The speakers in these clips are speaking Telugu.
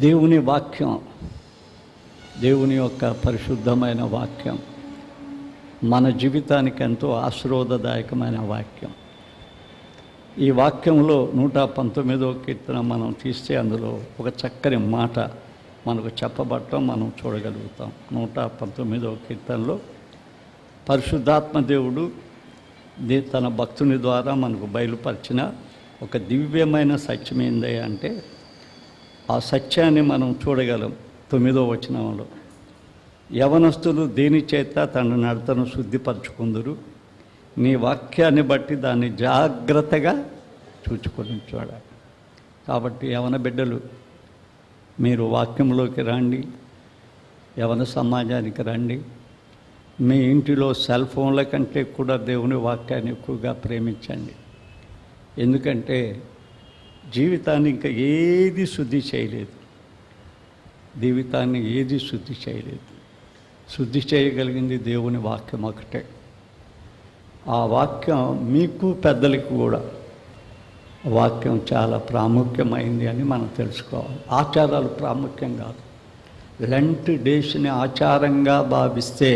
దేవుని వాక్యం, దేవుని యొక్క పరిశుద్ధమైన వాక్యం మన జీవితానికి ఎంతో ఆశీర్వాదదాయకమైన వాక్యం. ఈ వాక్యంలో 119వ కీర్తన మనం తీస్తే అందులో ఒక చక్కని మాట మనకు చెప్పబడటం మనం చూడగలుగుతాం. 119వ కీర్తనలో పరిశుద్ధాత్మ దేవుడు తన భక్తుని ద్వారా మనకు బయలుపరిచిన ఒక దివ్యమైన సత్యం ఏంది అంటే, ఆ సత్యాన్ని మనం చూడగలం. 9వ వచనంలో, యవనస్తులు దేని చేత తన నడతను శుద్ధిపరచుకుందురు, నీ వాక్యాన్ని బట్టి దాన్ని జాగ్రత్తగా చూచుకొని చూడాలి. కాబట్టి యవన బిడ్డలు, మీరు వాక్యంలోకి రండి, యవన సమాజానికి రండి. మీ ఇంటిలో సెల్ ఫోన్ల కంటే కూడా దేవుని వాక్యాన్ని ఎక్కువగా ప్రేమించండి. ఎందుకంటే జీవితాన్ని ఇంకా ఏది శుద్ధి చేయలేదు, జీవితాన్ని ఏది శుద్ధి చేయలేదు. శుద్ధి చేయగలిగింది దేవుని వాక్యం ఒకటే. ఆ వాక్యం మీకు పెద్దలకు కూడా వాక్యం చాలా ప్రాముఖ్యమైంది అని మనం తెలుసుకోవాలి. ఆచారాలు ప్రాముఖ్యం కాదు. లెంట్ డేస్ని ఆచారంగా భావిస్తే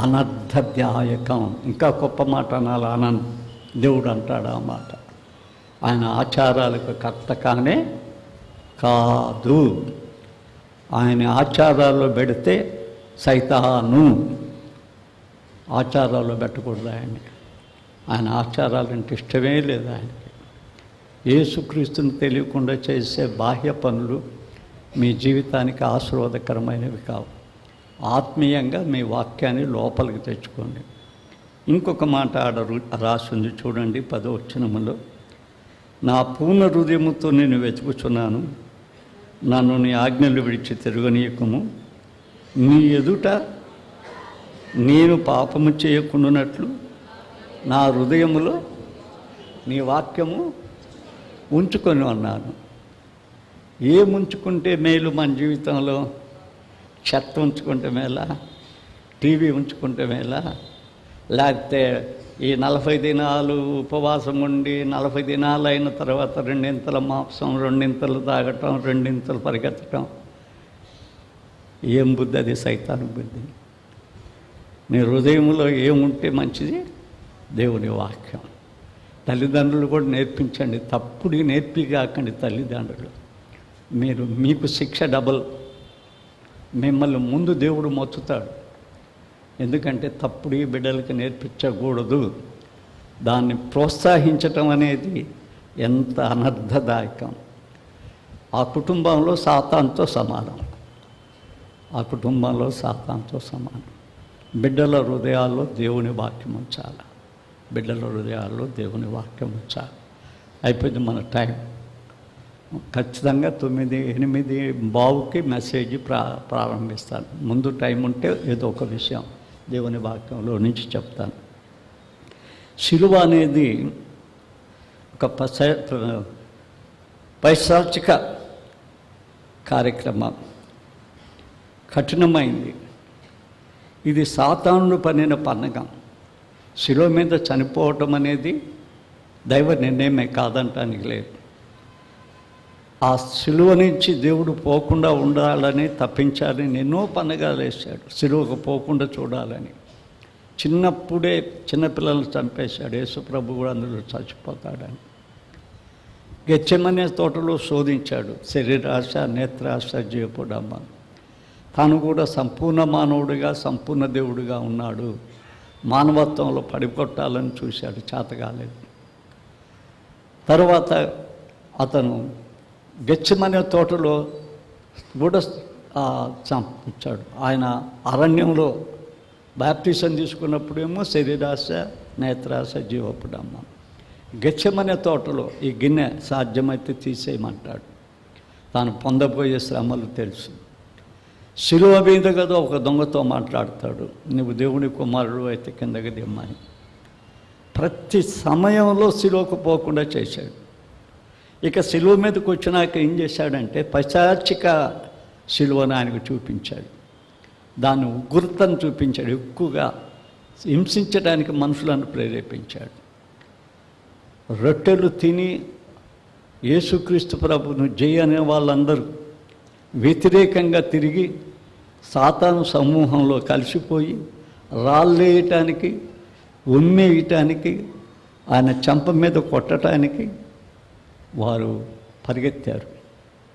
అనర్థదాయకం. ఇంకా గొప్ప మాట అనాలి, దేవుడు అంటాడు ఆ మాట. ఆయన ఆచారాలకు కర్త కానే కాదు. ఆయన ఆచారాల్లో పెడితే సైతాను. ఆచారాల్లో పెట్టకూడదు ఆయన ఆచారాలంటే ఇష్టమే లేదు ఆయనకి. యేసుక్రీస్తుని తెలియకుండా చేసే బాహ్య పనులు మీ జీవితానికి ఆశీర్వాదకరమైనవి కావు. ఆత్మీయంగా మీ వాక్యాన్ని లోపలికి తెచ్చుకోండి. ఇంకొక మాట రాసింది చూడండి, 10వ వచనములో, నా పూర్ణ హృదయముతో నేను వెతుకుచున్నాను, నన్ను నీ ఆజ్ఞలు విడిచి తిరగనీయకము, నీ ఎదుట నేను పాపము చేయకుండానట్లు నా హృదయములో నీ వాక్యము ఉంచుకొని ఉన్నాను. ఏముంచుకుంటే మేలు మన జీవితంలో? చెత్త ఉంచుకుంటే మేలా? టీవీ ఉంచుకుంటే మేలా? లేకపోతే ఈ 40 దినాలు ఉపవాసం ఉండి 40 దినాలు అయిన తర్వాత 2 మాంసం, 2 తాగటం, 2 పరిగెత్తటం? ఏం బుద్ధి అది? సైతాను బుద్ధి. నీ హృదయంలో ఏముంటే మంచిది? దేవుని వాక్యం. తల్లిదండ్రులు కూడా నేర్పించండి. తప్పుడు నేర్పి కాకండి తల్లిదండ్రులు. మీకు శిక్ష డబల్. మిమ్మల్ని ముందు దేవుడు మొత్తుతాడు. ఎందుకంటే తప్పుడు బిడ్డలకి నేర్పించకూడదు. దాన్ని ప్రోత్సహించటం అనేది ఎంత అనర్థదాయకం. ఆ కుటుంబంలో సాతానుతో సమానం. ఆ కుటుంబంలో సాతానుతో సమానం. బిడ్డల హృదయాల్లో దేవుని వాక్యం ఉంచాలి. బిడ్డల హృదయాల్లో దేవుని వాక్యం ఉంచాలి. అయిపోయింది మన టైం. ఖచ్చితంగా 9:08 మెసేజ్ ప్రారంభిస్తాను. ముందు టైం ఉంటే ఏదో ఒక విషయం దేవుని వాక్యంలో నుంచి చెప్తాను. శిలువ అనేది ఒక పైశాచిక కార్యక్రమం. కఠినమైంది. ఇది సాతానుడు పన్నిన పన్నగం. శిలువ మీద చనిపోవటం అనేది దైవ నిర్ణయమే, కాదంటానికి లేదు. ఆ శిలువ నుంచి దేవుడు పోకుండా ఉండాలని, తప్పించాలని ఎన్నో పన్నగాలు వేశాడు. శిలువకు పోకుండా చూడాలని. చిన్నప్పుడే చిన్నపిల్లలను చంపేశాడు. యేసుప్రభు కూడా అందులో చచ్చిపోతాడని. గెత్సెమనే తోటలో శోధించాడు. శరీరాశ, నేత్రాశ, జీవపుడమ్మ. తాను కూడా సంపూర్ణ మానవుడిగా, సంపూర్ణ దేవుడిగా ఉన్నాడు. మానవత్వంలో పడికొట్టాలని చూశాడు, చేతగాలేదు. తర్వాత అతను గెత్సెమనే తోటలో కూడా చంపించాడు. ఆయన అరణ్యంలో బాప్టిజం తీసుకున్నప్పుడేమో శరీరాశ, నేత్రాశ, జీవపుడమ్మ. గెత్సెమనే తోటలో ఈ గిన్నె సాధ్యమైతే తీసేయమంటాడు. తాను పొందబోయే శ్రమలు తెలుసు. శిలువ మీద కదా ఒక దొంగతో మాట్లాడతాడు, నువ్వు దేవుని కుమారుడు అయితే కిందకి దిమ్మని. ప్రతి సమయంలో శిలువకు పోకుండా చేశాడు. ఇక శిలువ మీదకి వచ్చినాక ఏం చేశాడంటే పైశాచిక శిలువను ఆయనకు చూపించాడు. దాన్ని ఉగ్రతను చూపించాడు. ఎక్కువగా హింసించడానికి మనుషులను ప్రేరేపించాడు. రొట్టెలు తిని యేసుక్రీస్తు ప్రభును జై అనే వాళ్ళందరూ వ్యతిరేకంగా తిరిగి సాతాను సమూహంలో కలిసిపోయి రాళ్ళేయటానికి, ఉమ్మేయటానికి, ఆయన చెంప మీద కొట్టడానికి వారు పరిగెత్తారు.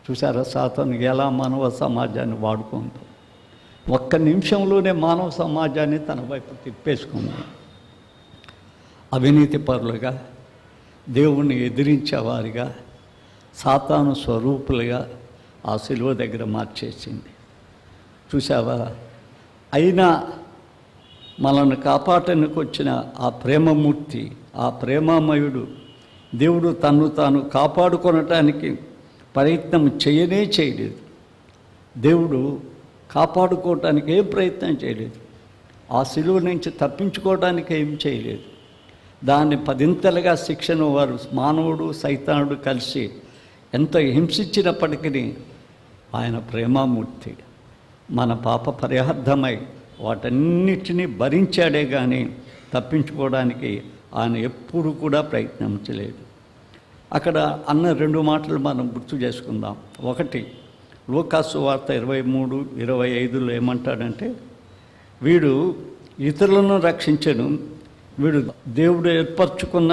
చూసారా సాతాను ఎలా మానవ సమాజాన్ని వాడుకుందో. ఒక్క నిమిషంలోనే మానవ సమాజాన్ని తన వైపు తిప్పేసుకుంది. అవినీతి పరులుగా, దేవుణ్ణి ఎదిరించేవారిగా, సాతాను స్వరూపులుగా ఆ శిలువ దగ్గర మార్చేసింది. చూసావా? అయినా మనల్ని కాపాడటానికి వచ్చిన ఆ ప్రేమమూర్తి, ఆ ప్రేమామయుడు దేవుడు తన్ను తాను కాపాడుకొనటానికి ప్రయత్నం చేయలేదు. దేవుడు కాపాడుకోవటానికి ఏం ప్రయత్నం చేయలేదు. ఆ శిలువ నుంచి తప్పించుకోవడానికి ఏం చేయలేదు. దాన్ని పదింతలుగా శిక్షను వారు మానవుడు సైతానుడు కలిసి ఎంత హింసించినప్పటికీ ఆయన ప్రేమామూర్తి మన పాప పరిహార్థమై వాటన్నిటినీ భరించాడే కానీ తప్పించుకోవడానికి ఆయన ఎప్పుడు కూడా ప్రయత్నించలేదు. అక్కడ అన్న 2 మాటలు మనం గుర్తు చేసుకుందాం. ఒకటి, లూకాసు వార్త 23:25 ఏమంటాడంటే, వీడు ఇతరులను రక్షించను, వీడు దేవుడు ఏర్పరచుకున్న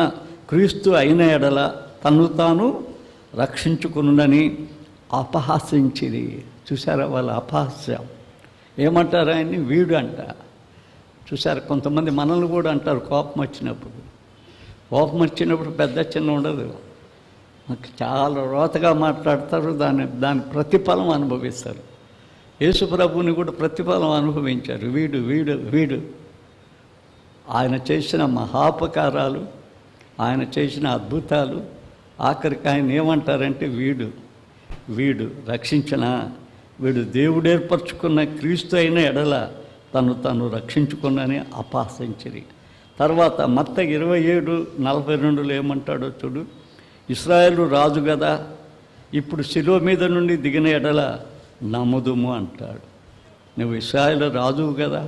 క్రీస్తు అయిన ఎడల తను తాను రక్షించుకునునని అపహాసించిరి. చూసారా వాళ్ళ అపహాస్యం? ఏమంటారు ఆయన్ని? వీడు అంట. చూసారా? కొంతమంది మనల్ని కూడా అంటారు కోపం వచ్చినప్పుడు పెద్ద చిన్న ఉండదు, మాకు చాలా రోతగా మాట్లాడతారు, దాని ప్రతిఫలం అనుభవిస్తారు. యేసు ప్రభువుని కూడా ప్రతిఫలం అనుభవించారు. వీడు వీడు వీడు ఆయన చేసిన మహాపకారాలు, ఆయన చేసిన అద్భుతాలు, ఆఖరికి ఆయన ఏమంటారంటే వీడు రక్షించిన, వీడు దేవుడు ఏర్పరచుకున్న క్రీస్తు అయిన ఎడల తను రక్షించుకున్నని అపహాసించిరి. తర్వాత మత్తయి 27:42 ఏమంటాడో చూడు. ఇశ్రాయేలు రాజు కదా, ఇప్పుడు శిలువ మీద నుండి దిగిన ఎడల నమ్ముదుము అంటాడు. నువ్వు ఇశ్రాయేలు రాజువు కదా,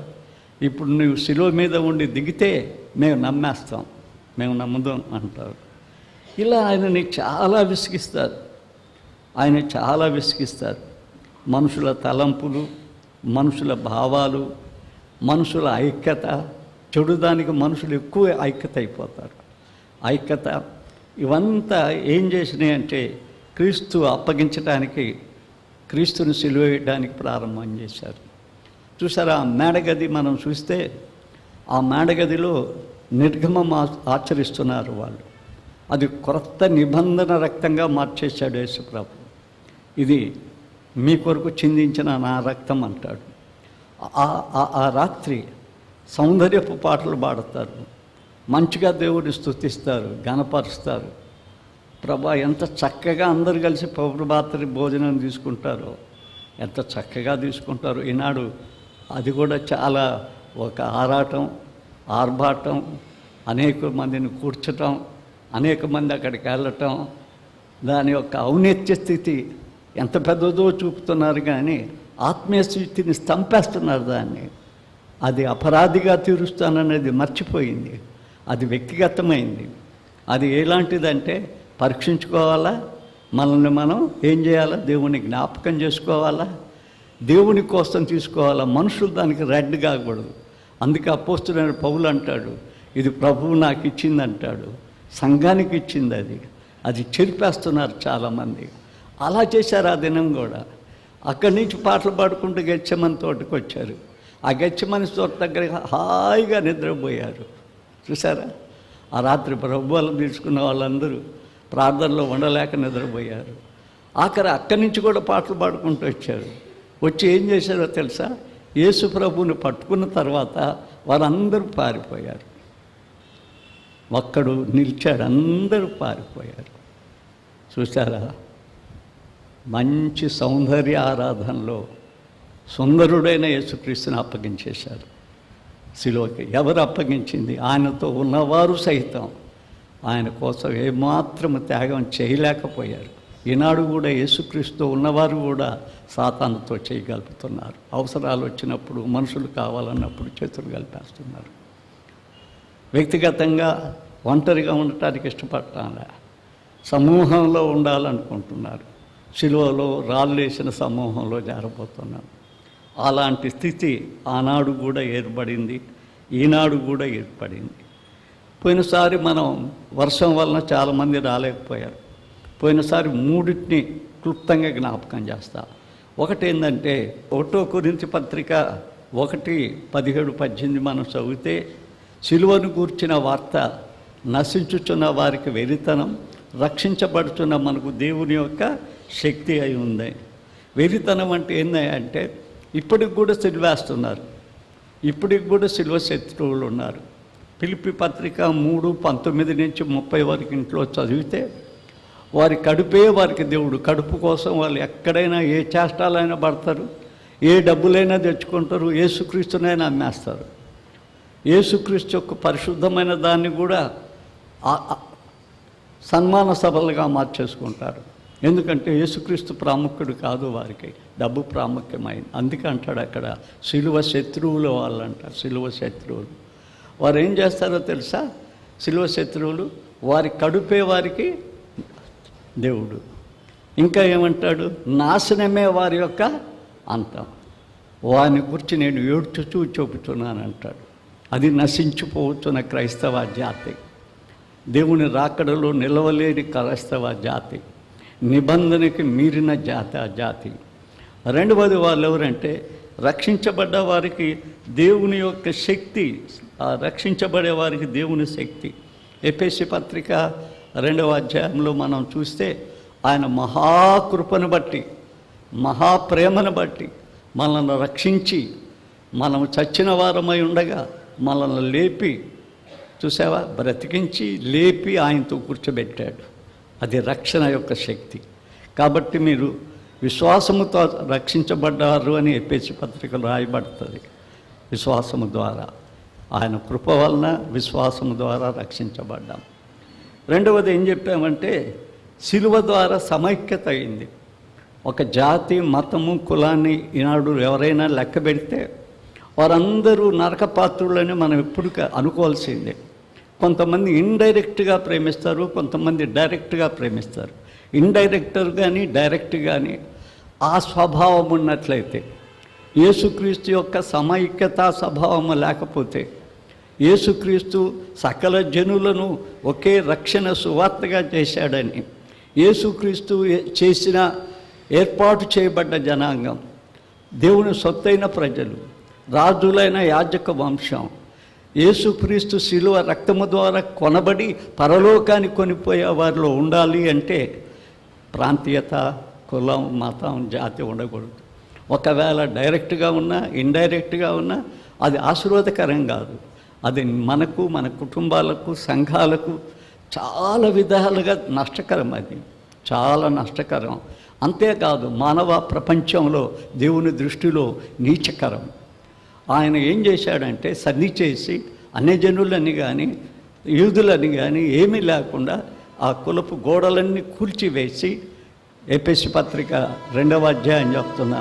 ఇప్పుడు నువ్వు శిలువ మీద ఉండి దిగితే మేము నమ్మేస్తాం, మేము నమ్ముదాం అంటారు. ఇలా ఆయనని చాలా విసిగిస్తారు. మనుషుల తలంపులు, మనుషుల భావాలు, మనుషుల ఐక్యత, చెడుదానికి మనుషులు ఎక్కువ ఐక్యత అయిపోతారు. ఇవంతా ఏం చేసినాయి అంటే క్రీస్తు అప్పగించడానికి, క్రీస్తుని సిలువ వేయడానికి ప్రారంభం చేశారు. చూసారా? ఆ మేడగది మనం చూస్తే ఆ మేడగదిలో నిర్గమం ఆచరిస్తున్నారు వాళ్ళు. అది క్రొత్త నిబంధన రక్తంగా మార్చేశాడు యేసు ప్రభు. ఇది మీ కొరకు చిందించిన నా రక్తం అంటాడు. ఆ రాత్రి సౌందర్యపు పాటలు పాడతారు, మంచిగా దేవుడిని స్తుతిస్తారు, గణపరుస్తారు. ప్రభా ఎంత చక్కగా అందరు కలిసి ప్రభురాత్రి భోజనం తీసుకుంటారో, ఎంత చక్కగా తీసుకుంటారు. ఈనాడు అది కూడా చాలా ఒక ఆర్భాటం, అనేక మందిని కూర్చటం, అనేక మంది అక్కడికి వెళ్ళటం, దాని యొక్క ఔన్నత్య స్థితి ఎంత పెద్దదో చూపుతున్నారు, కానీ ఆత్మీయ స్థితిని స్తంపేస్తున్నారు. దాన్ని అది అపరాధిగా తీరుస్తాననేది మర్చిపోయింది. అది వ్యక్తిగతమైంది. అది ఎలాంటిదంటే పరీక్షించుకోవాలా, మనల్ని మనం ఏం చేయాలా, దేవుని జ్ఞాపకం చేసుకోవాలా, దేవుని కోసం తీసుకోవాలా. మనుషులు దానికి రెడ్ కాకూడదు. అందుకే అపోస్తులైన పౌలు అంటాడు, ఇది ప్రభువు నాకు ఇచ్చింది అంటాడు, సంఘానికి ఇచ్చింది. అది చెరిపేస్తున్నారు చాలామంది. అలా చేశారు ఆ దినం కూడా. అక్కడి నుంచి పాటలు పాడుకుంటూ గెచ్చమని తోటకు వచ్చారు. ఆ గెచ్చమని తోట దగ్గర హాయిగా నిద్రపోయారు. చూసారా? ఆ రాత్రి ప్రభువులు తీసుకున్న వాళ్ళందరూ ప్రార్థనలో ఉండలేక నిద్రపోయారు. అక్కడి నుంచి కూడా పాటలు పాడుకుంటూ వచ్చారు. వచ్చి ఏం చేశారో తెలుసా? యేసు ప్రభువుని పట్టుకున్న తర్వాత వారందరూ పారిపోయారు. ఒక్కడు నిలిచాడు, అందరూ పారిపోయారు. చూసారా? మంచి సౌందర్య ఆరాధనలో సుందరుడైన యేసుక్రీస్తుని అప్పగించేశారు శిలువకి. ఎవరు అప్పగించింది? ఆయనతో ఉన్నవారు సైతం ఆయన కోసం ఏమాత్రము త్యాగం చేయలేకపోయారు. ఈనాడు కూడా యేసుక్రీస్తు ఉన్నవారు కూడా సాతానుతో చేయగలుగుతున్నారు. అవసరాలు వచ్చినప్పుడు, మనుషులు కావాలన్నప్పుడు చేతులు కలిపేస్తున్నారు. వ్యక్తిగతంగా ఒంటరిగా ఉండటానికి ఇష్టపడటానికి సమూహంలో ఉండాలనుకుంటున్నారు. సిలువలో రాళ్ళేసిన సమూహంలో జారబోతున్నాం. అలాంటి స్థితి ఆనాడు కూడా ఏర్పడింది, ఈనాడు కూడా ఏర్పడింది. పోయినసారి మనం వర్షం వలన చాలామంది రాలేకపోయారు. పోయినసారి మూడింటిని క్లుప్తంగా జ్ఞాపకం చేస్తా. ఒకటి ఏంటంటే 1 కొరింథీ పత్రిక 1:17-18 మనం చదివితే, సిలువను గూర్చిన వార్త నశించుచున్న వారికి వెరితనం, రక్షించబడుతున్న మనకు దేవుని యొక్క శక్తి అయి ఉంది. వెరితనం అంటే ఏంటంటే ఇప్పటికి కూడా సిలువేస్తున్నారు, ఇప్పటికి కూడా సిలువ శత్రువులు ఉన్నారు. ఫిలిప్పీ పత్రిక 3:19-30 వరకు ఇంట్లో చదివితే, వారి కడుపే వారికి దేవుడు. కడుపు కోసం వాళ్ళు ఎక్కడైనా ఏ చేష్టాలైనా పడతారు, ఏ డబ్బులైనా తెచ్చుకుంటారు, యేసుక్రీస్తునైనా అమ్మేస్తారు. యేసుక్రీస్తు యొక్క పరిశుద్ధమైన దాన్ని కూడా సన్మాన సభలుగా మార్చేసుకుంటారు. ఎందుకంటే యేసుక్రీస్తు ప్రాముఖ్యుడు కాదు, వారికి డబ్బు ప్రాముఖ్యమైంది. అందుకే అంటాడు అక్కడ, సిలువ శత్రువులు వాళ్ళు అంటారు. సిలువ శత్రువులు వారు ఏం చేస్తారో తెలుసా? సిలువ శత్రువులు వారి కడుపే వారికి దేవుడు. ఇంకా ఏమంటాడు? నాశనమే వారి యొక్క అంతం. వారిని గురించి నేను ఏడ్చుచూ చెబుతున్నాను అంటాడు. అది నశించిపోతున్న క్రైస్తవ జాతి, దేవుని రాకడలో నిలవలేని క్రైస్తవ జాతి, నిబంధనకి మీరిన జాతి. రెండవది వాళ్ళు ఎవరంటే రక్షించబడ్డ వారికి దేవుని యొక్క శక్తి, రక్షించబడే వారికి దేవుని శక్తి. ఎఫెసీ పత్రిక 2వ అధ్యాయంలో మనం చూస్తే, ఆయన మహాకృపను బట్టి, మహాప్రేమను బట్టి మనల్ని రక్షించి, మనం చచ్చిన వారమై ఉండగా మనల్ని లేపి, చూసావా, బ్రతికించి లేపి ఆయనతో కూర్చోబెట్టాడు. అది రక్షణ యొక్క శక్తి. కాబట్టి మీరు విశ్వాసముతో రక్షించబడ్డారు అని ఎఫెసీ పత్రికలో రాయబడుతుంది. విశ్వాసము ద్వారా, ఆయన కృప వలన విశ్వాసము ద్వారా రక్షించబడ్డాం. రెండవది ఏం చెప్పామంటే, సిలువ ద్వారా సమైక్యత అయింది. ఒక జాతి, మతము, కులాన్ని ఈనాడు ఎవరైనా లెక్క పెడితే వారందరూ నరకపాత్రులని మనం ఎప్పుడు అనుకోవాల్సిందే. కొంతమంది ఇండైరెక్ట్గా ప్రేమిస్తారు, కొంతమంది డైరెక్ట్గా ప్రేమిస్తారు. ఇండైరెక్టర్ కానీ డైరెక్ట్ కానీ ఆ స్వభావం ఉన్నట్లయితే, యేసుక్రీస్తు యొక్క సమైక్యతా స్వభావం లేకపోతే, యేసుక్రీస్తు సకల జనులను ఒకే రక్షణ సువార్తగా చేశాడని, యేసుక్రీస్తు చేసిన ఏర్పాటు చేయబడ్డ జనాంగం, దేవుని సొత్తైన ప్రజలు, రాజులైన యాజక వంశం, యేసుక్రీస్తు శిలువ రక్తము ద్వారా కొనబడి పరలోకానికి కొనిపోయే వారిలో ఉండాలి అంటే ప్రాంతీయత, కులం, మతం, జాతి ఉండకూడదు. ఒకవేళ డైరెక్ట్గా ఉన్నా, ఇండైరెక్ట్గా ఉన్నా అది ఆశీర్వాదకరం కాదు. అది మనకు, మన కుటుంబాలకు, సంఘాలకు చాలా విధాలుగా నష్టకరం. అది చాలా నష్టకరం. అంతేకాదు, మానవ ప్రపంచంలో దేవుని దృష్టిలో నీచకరం. ఆయన ఏం చేశాడంటే, సన్ని చేసి అన్యజనులని కానీ యూదులని కానీ ఏమీ లేకుండా ఆ కులపు గోడలన్నీ కూల్చివేసి, ఎఫెసీ పత్రిక 2వ అధ్యాయం చెప్తున్నా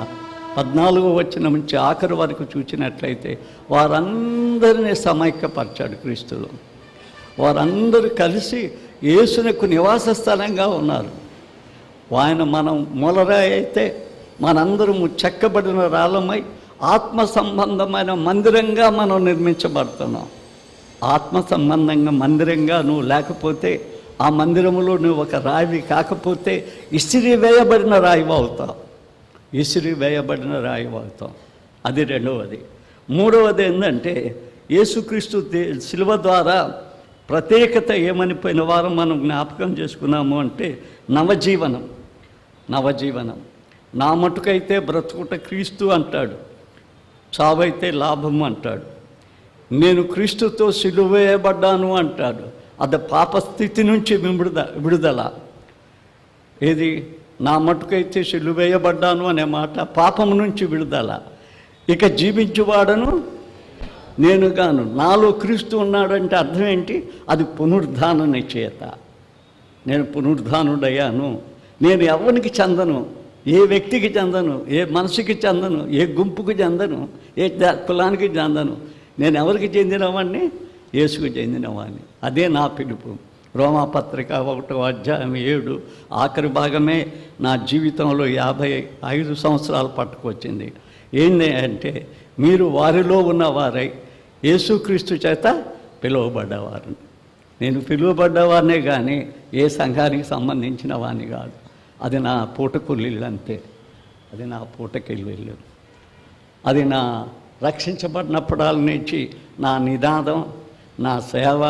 14వ వచనం నుంచి ఆఖరి వరకు చూసినట్లయితే, వారందరినీ సమైక్యపరిచాడు క్రీస్తులో. వారందరూ కలిసి యేసునకు నివాస స్థలంగా ఉన్నారు. ఆయన మనం మూలరాయి అయితే మనందరము చెక్కబడిన రాళ్ళమై ఆత్మ సంబంధమైన మందిరంగా మనం నిర్మించబడుతున్నాం. ఆత్మ సంబంధంగా మందిరంగా నువ్వు లేకపోతే, ఆ మందిరములో నువ్వు ఒక రాయి కాకపోతే ఇసిరి వేయబడిన రాయి అవుతావు. ఇసిరి వేయబడిన రాయి అవుతాం. అది రెండవది. మూడవది ఏంటంటే, యేసుక్రీస్తు శిలువ ద్వారా ప్రత్యేకత ఏమని పోయిన వారం మనం జ్ఞాపకం చేసుకున్నాము అంటే, నవజీవనం. నా మటుకైతే బ్రతుకుట క్రీస్తు అంటాడు, చావైతే లాభము అంటాడు. నేను క్రీస్తుతో సిలువ వేయబడ్డాను అంటాడు. అది పాపస్థితి నుంచి విడుదల. ఏది? నా మటుకైతే సిలువ వేయబడ్డాను అనే మాట పాపము నుంచి విడుదల. ఇక జీవించువాడను నేను గాను, నాలో క్రీస్తు ఉన్నాడంటే అర్థం ఏంటి? అది పునరుద్ధాన నిశ్చయత. నేను పునరుద్ధానుడయ్యాను. నేను ఎవరికి చెందను, ఏ వ్యక్తికి చెందను, ఏ మనసుకి చెందను, ఏ గుంపుకి చెందను, ఏ కులానికి చెందను. నేను ఎవరికి చెందినవాడిని? యేసుకు చెందినవాడిని. అదే నా పిలుపు. రోమాపత్రిక 1వ అధ్యాయం 7 ఆఖరి భాగమే నా జీవితంలో 55 సంవత్సరాలు పట్టుకొచ్చింది. ఏంటి అంటే, మీరు వారిలో ఉన్నవారై యేసుక్రీస్తు చేత పిలువబడ్డవారు. నేను పిలువబడ్డవారినే కానీ ఏ సంఘానికి సంబంధించిన వాడిని కాదు. అది నా పూటకుల్లు అంతే. అది నా పూటకెళ్ళి, అది నా రక్షించబడినప్పటి నుంచి నా నినాదం, నా సేవ,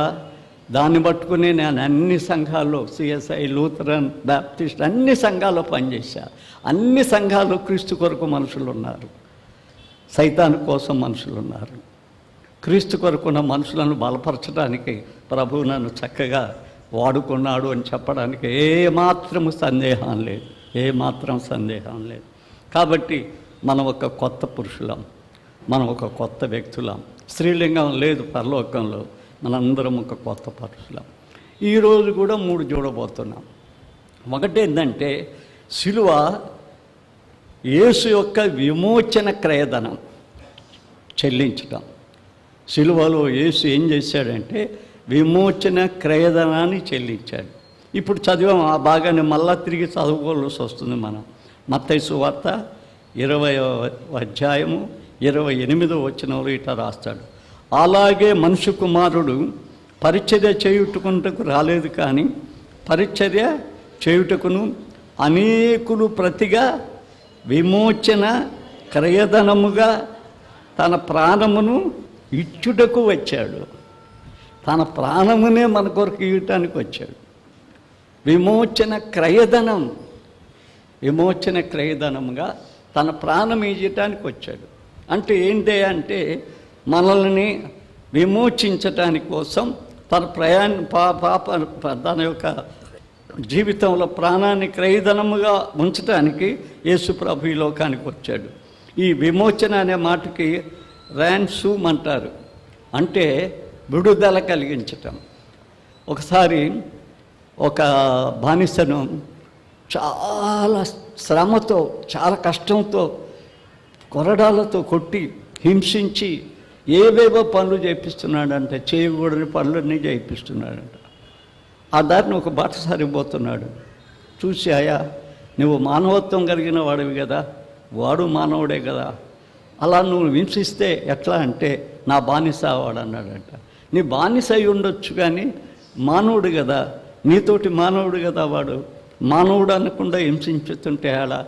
దాన్ని పట్టుకుని నేను అన్ని సంఘాల్లో సిఎస్ఐ, లూథరన్, బాప్టిస్ట్ అన్ని సంఘాల్లో పనిచేశా. అన్ని సంఘాల్లో క్రీస్తు కొరకు మనుషులు ఉన్నారు, సైతాను కోసం మనుషులు ఉన్నారు. క్రీస్తు కొరకున్న మనుషులను బలపరచడానికి ప్రభువు నన్ను చక్కగా వాడుకున్నాడు అని చెప్పడానికి ఏమాత్రం సందేహం లేదు, ఏమాత్రం సందేహం లేదు. కాబట్టి మనం ఒక కొత్త పురుషులం, మనం ఒక కొత్త వ్యక్తులం. స్త్రీలింగం లేదు పరలోకంలో, మనందరం ఒక కొత్త పురుషులం. ఈరోజు కూడా 3 చూడబోతున్నాం. ఒకటి ఏంటంటే, శిలువ యేసు యొక్క విమోచన క్రయధనం చెల్లించటం. శిలువలో యేసు ఏం చేశాడంటే విమోచన క్రయధనాన్ని చెల్లించాడు. ఇప్పుడు చదివాం ఆ భాగాన్ని, మళ్ళా తిరిగి చదువుకోవాల్సి వస్తుంది. మనం మత్తయి సువార్త 20వ అధ్యాయము 28వ వచనంలో ఇట్లా రాస్తాడు, అలాగే మనుష్య కుమారుడు పరిచర్య చేయుటకు రాలేదు, కానీ పరిచర్య చేయుటకును అనేకులు ప్రతిగా విమోచన క్రయధనముగా తన ప్రాణమును ఇచ్చుటకు వచ్చాడు. తన ప్రాణమునే మన కొరకు ఇవ్వటానికి వచ్చాడు. విమోచన క్రయధనం, విమోచన క్రయధనముగా తన ప్రాణం ఇవ్వటానికి వచ్చాడు. అంటే ఏంటి అంటే, మనల్ని విమోచించటానికి కోసం తన యొక్క జీవితంలో ప్రాణాన్ని క్రయధనముగా ఉంచటానికి యేసు ప్రభు ఈ లోకానికి వచ్చాడు. ఈ విమోచన అనే మాటకి ర్యాన్సూమ్ అంటారు, అంటే విడుదల కలిగించటం. ఒకసారి ఒక బానిసను చాలా శ్రమతో, చాలా కష్టంతో, కొరడాలతో కొట్టి హింసించి ఏవేవో పనులు చేయిస్తున్నాడంట, చేయకూడని పనులన్నీ చేయిస్తున్నాడంట. ఆ దారిని ఒక బాటసారి పోతున్నాడు. చూసి, అయ్యా నువ్వు మానవత్వం కలిగిన వాడివి కదా, వాడు మానవుడే కదా, అలా నువ్వు హింసిస్తే ఎట్లా అంటే నా బానిస వాడు అన్నాడంట. నీ బానిస అయి ఉండొచ్చు కానీ మానవుడు కదా, నీతోటి మానవుడు కదా వాడు. మానవుడు అనకుండా హింసించుతుంటే అలా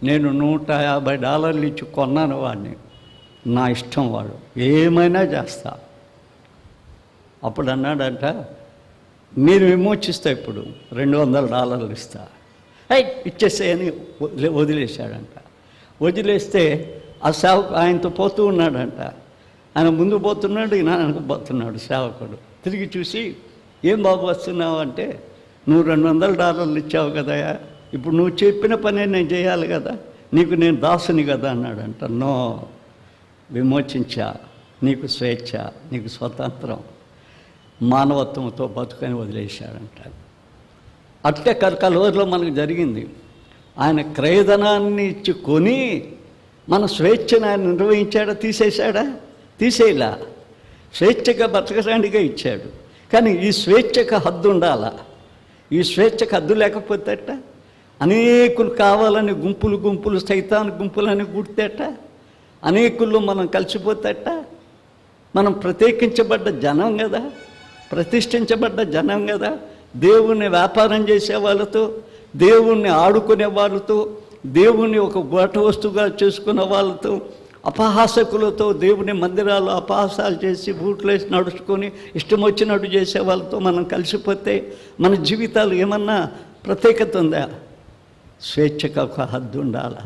నేను $150 ఇచ్చి కొన్నాను వాడిని, నా ఇష్టం, వాడు ఏమైనా చేస్తా. అప్పుడు అన్నాడంట, నేను విమోచిస్తా, ఇప్పుడు $200 ఇస్తా, ఇచ్చేసేయని వదిలేశాడంట. వదిలేస్తే ఆ సేవకు ఆయనతో పోతూ ఉన్నాడంట. ఆయన ముందు పోతున్నాడు, ఈయన వెనక పోతున్నాడు. సేవకుడు తిరిగి చూసి, ఏం బాబు వస్తున్నావు అంటే, నువ్వు $200 ఇచ్చావు కదా, ఇప్పుడు నువ్వు చెప్పిన పనే నేను చేయాలి కదా, నీకు నేను దాసుని కదా అన్నాడంట. నో, విమోచించా, నీకు స్వేచ్ఛ, నీకు స్వతంత్రం, మానవత్వంతో బతుకని వదిలేశాడంట. అట్లే కల్వరిలో మనకు జరిగింది. ఆయన క్రయధనాన్ని ఇచ్చి కొని మన స్వేచ్ఛను ఆయన నిర్వహించాడా, తీసేశాడా? తీసేయలా. స్వేచ్ఛగా బతకడానికే ఇచ్చాడు. కానీ ఈ స్వేచ్ఛకు హద్దు ఉండాలా. ఈ స్వేచ్ఛకు హద్దు లేకపోతేట అనేకులు కావాలని గుంపులు సైతాన్ గుంపులని గుర్తేట, అనేకుల్లో మనం కలిసిపోతేట. మనం ప్రత్యేకించబడ్డ జనం కదా, ప్రతిష్ఠించబడ్డ జనం కదా. దేవుణ్ణి వ్యాపారం చేసే వాళ్ళతో, దేవుణ్ణి ఆడుకునే వాళ్ళతో, దేవుణ్ణి ఒక గోట వస్తువుగా చేసుకునే వాళ్ళతో, అపహాసకులతో, దేవుని మందిరాల్లో అపహాసాలు చేసి బూట్లు వేసి నడుచుకొని ఇష్టం వచ్చినట్టు చేసే వాళ్ళతో మనం కలిసిపోతే మన జీవితాలు ఏమన్నా ప్రత్యేకత ఉందా? స్వేచ్ఛకు ఒక హద్దు ఉండాలా,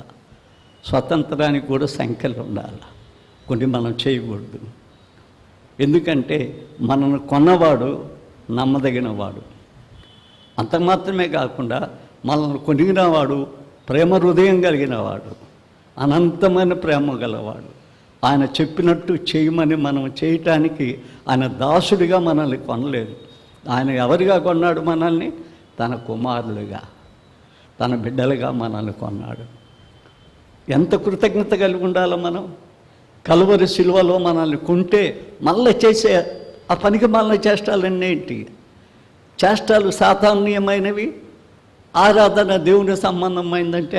స్వతంత్రానికి కూడా సంఖ్యలు ఉండాలి. కొన్ని మనం చేయకూడదు. ఎందుకంటే మనల్ని కొన్నవాడు నమ్మదగినవాడు. అంత మాత్రమే కాకుండా మనల్ని కొనిగినవాడు ప్రేమ హృదయం కలిగినవాడు, అనంతమైన ప్రేమ గలవాడు. ఆయన చెప్పినట్టు చేయమని మనం చేయటానికి ఆయన దాసుడిగా మనల్ని కొనలేదు. ఆయన ఎవరిగా కొన్నాడు మనల్ని? తన కుమారులుగా, తన బిడ్డలుగా మనల్ని కొన్నాడు. ఎంత కృతజ్ఞత కలిగి ఉండాలో మనం. కలువరి సిలువలో మనల్ని కొంటే మళ్ళీ చేసే ఆ పనికి మళ్ళీ చేష్టాలన్నీ ఏంటి? చేష్టాలు సాధారణీయమైనవి, ఆరాధన దేవుని సంబంధమైందంటే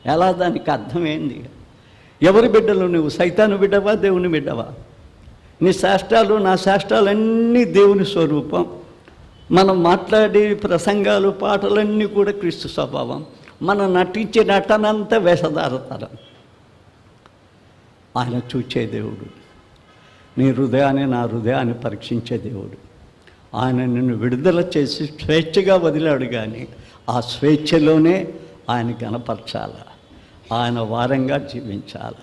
ఎలా దానికి అర్థమైంది? ఎవరి బిడ్డలు నువ్వు? సైతాను బిడ్డవా, దేవుని బిడ్డవా? నీ శాస్త్రాలు నా శాస్త్రాలన్నీ దేవుని స్వరూపం. మనం మాట్లాడే ప్రసంగాలు పాటలన్నీ కూడా క్రీస్తు స్వభావం. మనం నటించే నటనంతా వేషధారతరం. ఆయన చూచే దేవుడు, నీ హృదయాన్ని నా హృదయాన్ని పరీక్షించే దేవుడు. ఆయన నిన్ను విడుదల చేసి స్వేచ్ఛగా వదిలాడు, కానీ ఆ స్వేచ్ఛలోనే ఆయన గణపరచాల, ఆయన వారంగా జీవించాల,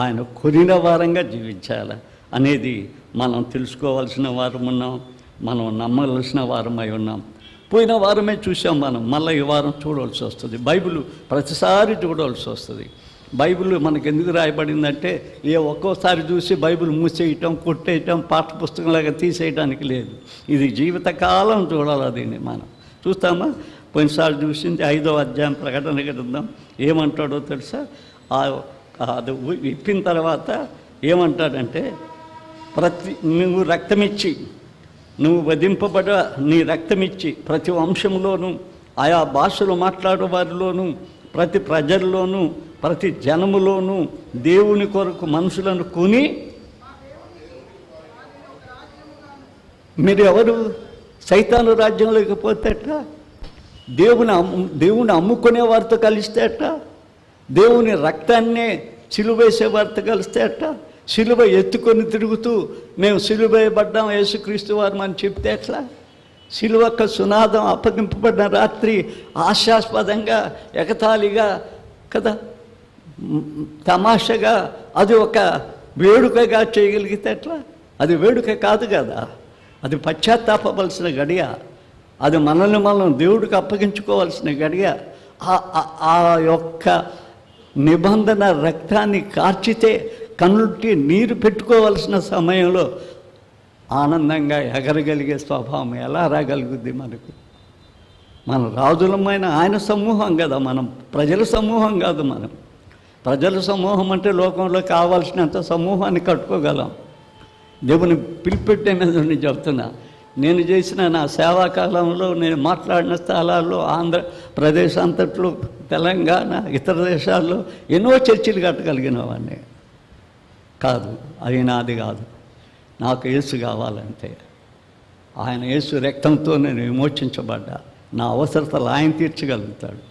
ఆయన కొరిన వారంగా జీవించాల అనేది మనం తెలుసుకోవాల్సిన వారం ఉన్నాం, మనం నమ్మవలసిన వారమై ఉన్నాం. పోయిన వారమే చూసాం మనం, మళ్ళీ ఈ వారం చూడవలసి వస్తుంది. బైబిల్ ప్రతిసారి చూడవలసి వస్తుంది. బైబిల్ మనకు ఎందుకు రాయబడిందంటే ఒక్కోసారి చూసి బైబిల్ మూసేయటం, కొట్టేయటం, పాఠ పుస్తకంలాగా తీసేయడానికి లేదు. ఇది జీవితకాలం చూడాలి. దీన్ని మనం చూస్తామా? పోయినసారి చూసింది 5వ అధ్యాయం ప్రకటన గ్రంథం. ఏమంటాడో తెలుసా? అది విప్పిన తర్వాత ఏమంటాడంటే, నువ్వు రక్తమిచ్చి, నువ్వు వధింపబడ నీ రక్తమిచ్చి ప్రతి వంశంలోనూ, ఆయా భాషలు మాట్లాడే వారిలోనూ, ప్రతి ప్రజల్లోనూ, ప్రతి జనములోనూ దేవుని కొరకు మనుషులను కొని, మీరు ఎవరు? సైతాను రాజ్యంలోకి పోతేట, దేవుని అమ్ముకునే వారితో కలిస్తేట, దేవుని రక్తాన్నే సిలువేసే వారితో కలిస్తేట, సిలువ ఎత్తుకొని తిరుగుతూ మేము సిలువేయబడ్డాం యేసుక్రీస్తు వారు అని చెప్తే ఎట్లా? సిలువక్క సునాదం అప్పగింపబడిన రాత్రి ఆశాస్పదంగా, ఎగతాళిగా కదా, తమాషగా అది ఒక వేడుకగా చేయగలిగితే ఎట్లా? అది వేడుక కాదు కదా, అది పశ్చాత్తాపవలసిన గడియ, అది మనల్ని మనం దేవుడికి అప్పగించుకోవాల్సిన గడియ. ఆ యొక్క నిబంధన రక్తాన్ని కార్చితే కన్నుటి నీరు పెట్టుకోవాల్సిన సమయంలో ఆనందంగా ఎగరగలిగే స్వభావం ఎలా రాగలుగుద్ది మనకు? మన రాజులమైన ఆయన సమూహం కదా, మనం ప్రజల సమూహం కాదు. మనం ప్రజల సమూహం అంటే లోకంలో కావాల్సినంత సమూహాన్ని కట్టుకోగలం. దేవుని పిలిపెట్టే మీద నేను చెప్తున్నా. నేను చేసిన నా సేవాకాలంలో నేను మాట్లాడిన స్థలాల్లో, ఆంధ్రప్రదేశ్ అంతట్లో, తెలంగాణ, ఇతర దేశాల్లో ఎన్నో చర్చిలు కట్టగలిగిన వాడిని కాదు. అది నాది కాదు. నాకు యేసు కావాలంటే, ఆయన యేసు రక్తంతో నేను విమోచించబడ్డా. నా అవసరతలు ఆయన తీర్చగలుగుతాడు.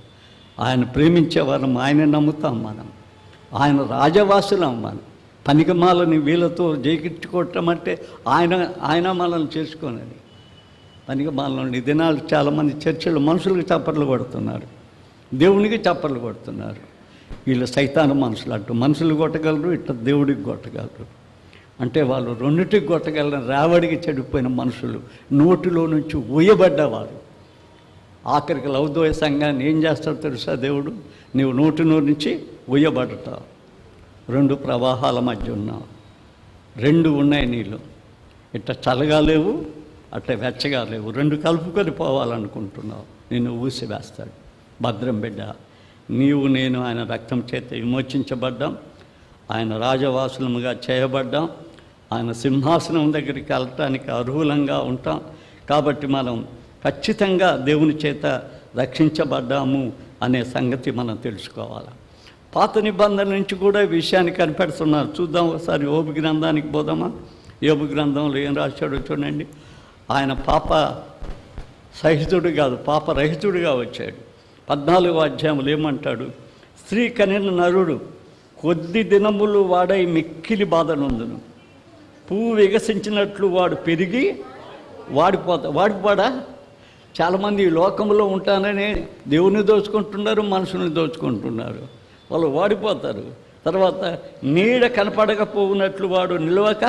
ఆయన ప్రేమించేవారం, ఆయన నమ్ముతాం మనం. ఆయన రాజవాసులం మనం. పనికిమాలని వీళ్ళతో జైకిచ్చుకోవటం అంటే ఆయన మనల్ని చేసుకొనని పనికిమాలని. దినాలు చాలామంది చర్చలు మనుషులకు చప్పట్లు కొడుతున్నారు, దేవునికి చప్పట్లు కొడుతున్నారు. వీళ్ళు సైతాను మనుషులు. అటు మనుషులు కొట్టగలరు, ఇట్లా దేవుడికి కొట్టగలరు. అంటే వాళ్ళు రెండింటికి కొట్టగలరు. రావడికి చెడిపోయిన మనుషులు, నోటిలో నుంచి ఊయబడ్డవారు. ఆఖరికి లౌదోయ సంఘాన్ని ఏం చేస్తాడో తెలుసా దేవుడు? నీవు నోటిలో నుంచి ఊయబడతావు. 2 ప్రవాహాల మధ్య ఉన్నావు. 2 ఉన్నాయి నీళ్ళు. ఇట్లా చల్లగా లేవు, అట్లా వెచ్చగా లేవు. 2 కలుపుకొని పోవాలనుకుంటున్నావు. నిన్ను ఊసివేస్తాడు. భద్రం బిడ్డ, నీవు నేను ఆయన రక్తం చేత విమోచించబడ్డాం. ఆయన రాజవాసులముగా చేయబడ్డాం. ఆయన సింహాసనం దగ్గరికి వెళ్ళటానికి అర్హులంగా ఉంటాం. కాబట్టి మనం ఖచ్చితంగా దేవుని చేత రక్షించబడ్డాము అనే సంగతి మనం తెలుసుకోవాలి. పాత నిబంధన నుంచి కూడా ఈ విషయాన్ని కనిపెడుతున్నారు. చూద్దాం ఒకసారి. యోబు గ్రంథానికి పోదామా? యోబు గ్రంథంలో ఏం రాశాడో చూడండి. ఆయన పాప సహితుడు కాదు, పాపరహితుడిగా వచ్చాడు. 14వ అధ్యాయంలో ఏమంటాడు? స్త్రీ కనిన నరుడు కొద్ది దినములు వాడై మిక్కిలి బాధనందును. పువ్వు వికసించినట్లు వాడు పెరిగి వాడిపోడా? చాలామంది ఈ లోకంలో ఉంటానని దేవుని దోచుకుంటున్నారు, మనుషుల్ని దోచుకుంటున్నారు. వాళ్ళు వాడిపోతారు. తర్వాత నీడ కనపడకపోవునట్లు వాడు నిలవక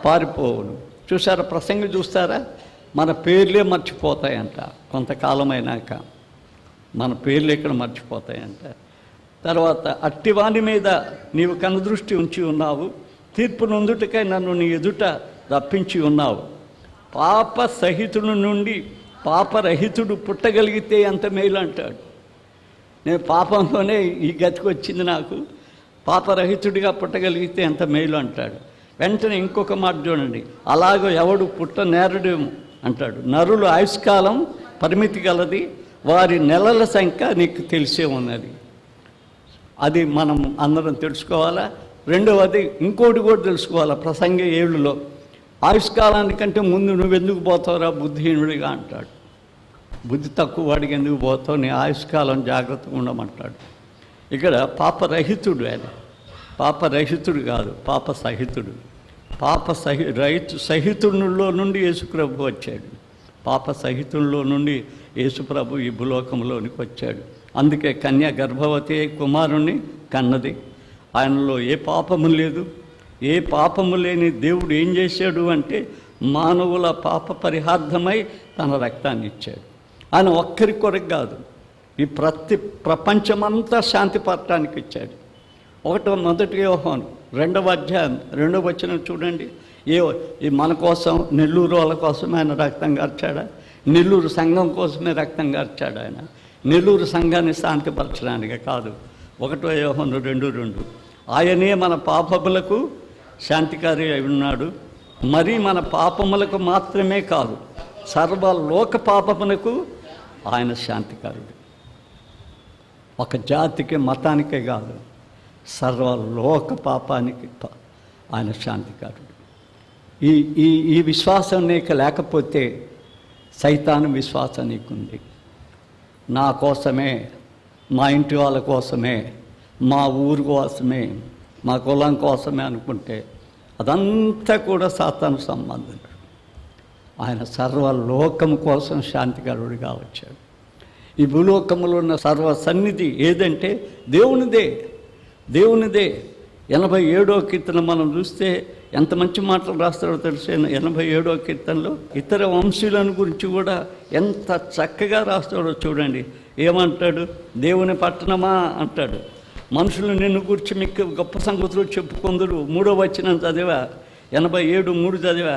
పారిపోవును. చూసారా? ప్రసంగి చూస్తారా? మన పేర్లే మర్చిపోతాయంట. కొంతకాలమైనాక మన పేర్లు ఎక్కడ మర్చిపోతాయంట. తర్వాత అట్టివాని మీద నీవు కనుదృష్టి ఉంచి ఉన్నావు, తీర్పు నొందుటకై నన్ను నీ ఎదుట రప్పించి ఉన్నావు. పాప సహితుడు నుండి పాపరహితుడు పుట్టగలిగితే ఎంత మేలు అంటాడు. నేను పాపంలోనే ఈ గతికి వచ్చింది, నాకు పాపరహితుడిగా పుట్టగలిగితే ఎంత మేలు అంటాడు. వెంటనే ఇంకొక మాట చూడండి. అలాగో ఎవడు పుట్ట నేరడేమో అంటాడు. నరుల ఆయుష్కాలం పరిమితి గలది, వారి నెలల సంఖ్య నీకు తెలిసే ఉన్నది. అది మనం అందరం తెలుసుకోవాలా. రెండవది ఇంకోటి కూడా తెలుసుకోవాలా. ప్రసంగి 7లో ఆయుష్కాలానికంటే ముందు నువ్వెందుకు పోతావురా బుద్ధిహీనుడిగా అంటాడు. బుద్ధి తక్కువ వాడికి ఎందుకు పోతావు, నీ ఆయుష్కాలం జాగ్రత్తగా ఉండమంటాడు. ఇక్కడ పాపరహితుడు ఆయన, పాపరహితుడు కాదు, పాప సహితుడు. సహితునిలో నుండి యేసుప్రభు వచ్చాడు. పాప సహితుల్లో నుండి యేసుప్రభు ఈ భూలోకంలోనికి వచ్చాడు. అందుకే కన్య గర్భవతి కుమారుణ్ణి కన్నది. ఆయనలో ఏ పాపము లేదు. ఏ పాపము లేని దేవుడు ఏం చేశాడు అంటే మానవుల పాప పరిహార్థమై తన రక్తాన్ని ఇచ్చాడు. ఆయన ఒక్కరి కొరకు కాదు, ఈ ప్రపంచమంతా శాంతి పడటానికి ఇచ్చాడు. మొదటి యోహాను 2వ అధ్యాయం 2వ వచనం చూడండి. మన కోసం, నెల్లూరు వాళ్ళ కోసమే ఆయన రక్తం కార్చాడా? నెల్లూరు సంఘం కోసమే రక్తం కార్చాడు ఆయన. నెల్లూరు సంఘాన్ని శాంతిపరచడానికి కాదు. 1వ యోహాను 2:2 ఆయనే మన పాపములకు శాంతికారి అయి ఉన్నాడు. మరి మన పాపములకు మాత్రమే కాదు, సర్వలోక పాపములకు ఆయన శాంతికారుడు. ఒక జాతికి మతానికే కాదు, సర్వలోక పాపానికి ఆయన శాంతికారుడు. ఈ విశ్వాసం నీకు లేకపోతే సైతాను విశ్వాసం నీకుంది. నా కోసమే, మా ఇంటి వాళ్ళ కోసమే, మా ఊరు కోసమే, మా కులం కోసమే అనుకుంటే అదంతా కూడా సాతాను సంబంధం. ఆయన సర్వలోకం కోసం శాంతికారుడిగా వచ్చాడు. ఈ భూలోకంలో ఉన్న సర్వ సన్నిధి ఏదంటే దేవునిదే. 87వ కీర్తన మనం చూస్తే ఎంత మంచి మాటలు రాస్తారో తెలిసే. 87వ కీర్తనలో ఇతర వంశీయులను గురించి కూడా ఎంత చక్కగా రాస్తాడో చూడండి. ఏమంటాడు? దేవుని పట్టణమా అంటాడు. మనుషులు నిన్ను గురించి మీకు గొప్ప సంగతులు చెప్పుకుందరు. 3వ వచనం చదివా, 87:3 చదివా,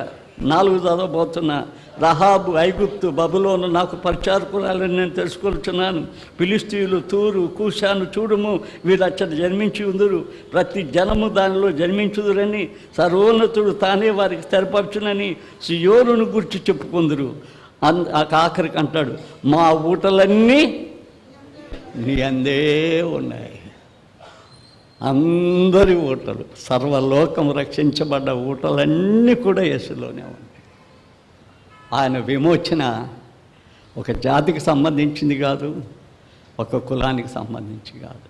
4 చదవబోతున్నా. రహాబు ఐగుప్తు బబులోను నాకు పరిచారకురాలని నేను తెలుసుకొచ్చున్నాను. ఫిలిష్తీయులు తూరు కూషాను చూడుము, వీరు అచ్చట జన్మించి ఉందురు. ప్రతి జనము దానిలో జన్మించుదురని సర్వోన్నతుడు తానే వారికి స్థిరపరచునని సియోనును గురించి చెప్పుకుందరు. ఆఖరికి అంటాడు, మా ఊటలన్నీ నీ అందే ఉన్నాయి. అందరి ఊటలు, సర్వలోకం రక్షించబడ్డ ఊటలన్నీ కూడా యేసులోనే ఉన్నాయి. ఆయన విమోచన ఒక జాతికి సంబంధించింది కాదు, ఒక కులానికి సంబంధించి కాదు,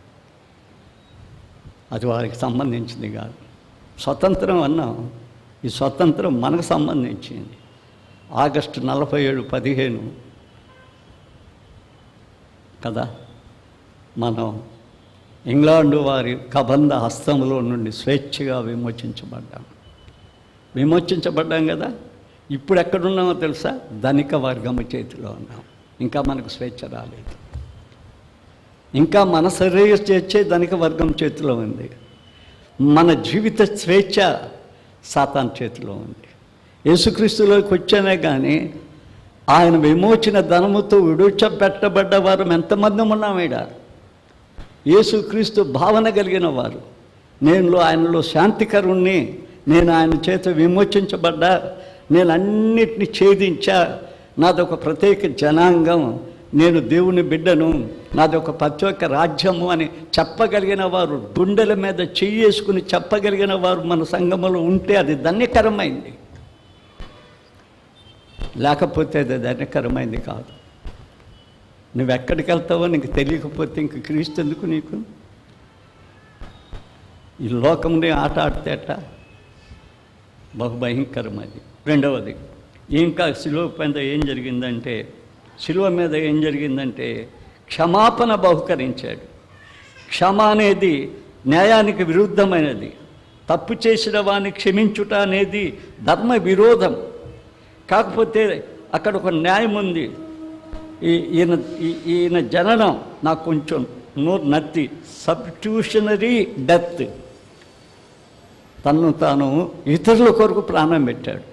అది వారికి సంబంధించింది కాదు. స్వతంత్రం అన్నాం, ఈ స్వతంత్రం మనకు సంబంధించింది. ఆగస్టు 47:15 కదా, మనం ఇంగ్లాండు వారి కబంధ హస్తంలో నుండి స్వేచ్ఛగా విమోచించబడ్డాం కదా. ఇప్పుడు ఎక్కడున్నామో తెలుసా? ధనిక వర్గము చేతిలో ఉన్నాం. ఇంకా మనకు స్వేచ్ఛ రాలేదు. ఇంకా మన శరీర స్వేచ్ఛ ధనిక వర్గం చేతిలో ఉంది. మన జీవిత స్వేచ్ఛ సాతాను చేతిలో ఉంది. యేసుక్రీస్తులోకి వచ్చానే కానీ ఆయన విమోచన ధనముతో విడిచిపెట్టబడ్డ వారు ఎంతమంది ఉన్నాం ఈడ? యేసుక్రీస్తు భావన కలిగిన వారు, నేను ఆయనలో శాంతికరుణ్ణి, నేను ఆయన చేత విమోచించబడ్డా, నేను అన్నిటిని ఛేదించా, నాదొక ప్రత్యేక జనాంగం, నేను దేవుని బిడ్డను, నాదొక ప్రత్యేక రాజ్యము అని చెప్పగలిగిన వారు, గుండెల మీద చెయ్యేసుకుని చెప్పగలిగిన వారు మన సంఘములో ఉంటే అది ధన్యకరమైంది. లేకపోతే అది ధన్యకరమైంది కాదు. నువ్వెక్కడికి వెళ్తావో నీకు తెలియకపోతే ఇంక క్రీస్తు ఎందుకు నీకు? ఈ లోకంని ఆట ఆడితేట బహుభయంకరం అది. రెండవది, ఇంకా శిలువ మీద ఏం జరిగిందంటే క్షమాపణ బహుకరించాడు. క్షమ అనేది న్యాయానికి విరుద్ధమైనది. తప్పు చేసిన వాడిని క్షమించుట అనేది ధర్మ విరోధం. కాకపోతే అక్కడ ఒక న్యాయం ఉంది. ఈయన జననం నాకు కొంచెం నోరు నత్తి, సబ్స్టిట్యూషనరీ డెత్. తను తాను ఇతరుల కొరకు ప్రాణం పెట్టాడు.